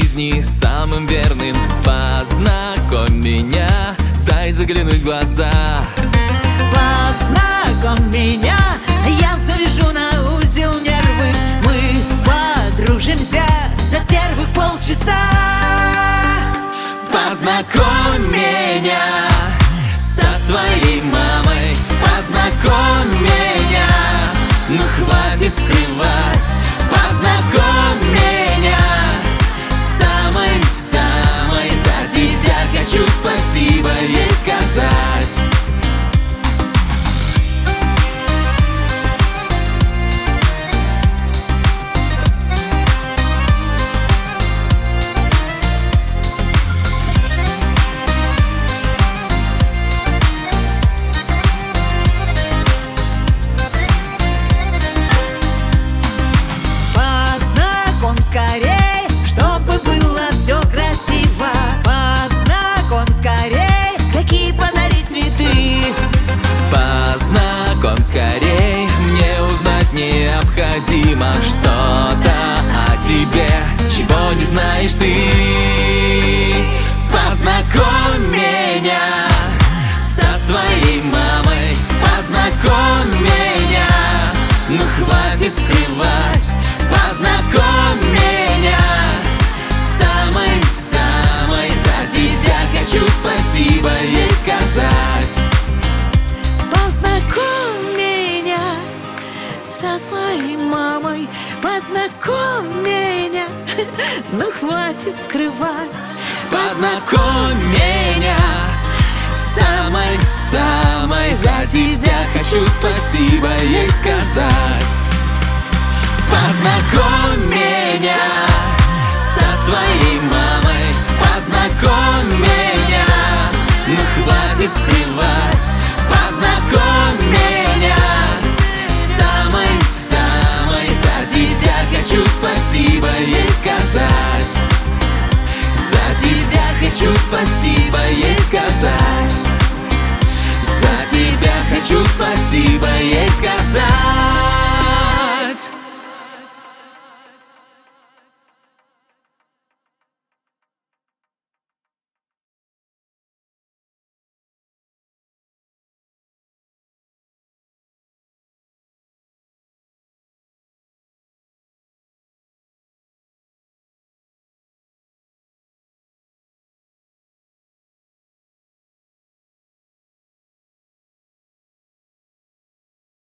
жизни самым верным. Познакомь меня, дай заглянуть в глаза. Познакомь меня, я завяжу на узел нервы. Мы подружимся за первых полчаса. Познакомь меня со своей мамой. Познакомь меня, ну хватит скрывать. Познакомь меня с самой за тебя хочу спасибо ей сказать. Скорей, чтобы было все красиво. Познакомь скорей, какие подарить цветы. Познакомь скорей, мне узнать необходимо что-то о тебе, чего не знаешь ты. Познакомь меня со своей мамой. Познакомь меня, ну хватит скрывать. Познакомь меня с самой за тебя хочу спасибо ей сказать. Познакомь меня со своей мамой. Познакомь меня, ну хватит скрывать. Познакомь меня с самой за тебя хочу спасибо ей сказать. Познакомь меня со своей мамой. Познакомь меня, ну хватит скрывать. Познакомь меня с самой за тебя хочу спасибо ей сказать. За тебя хочу спасибо ей сказать. За тебя хочу спасибо ей сказать.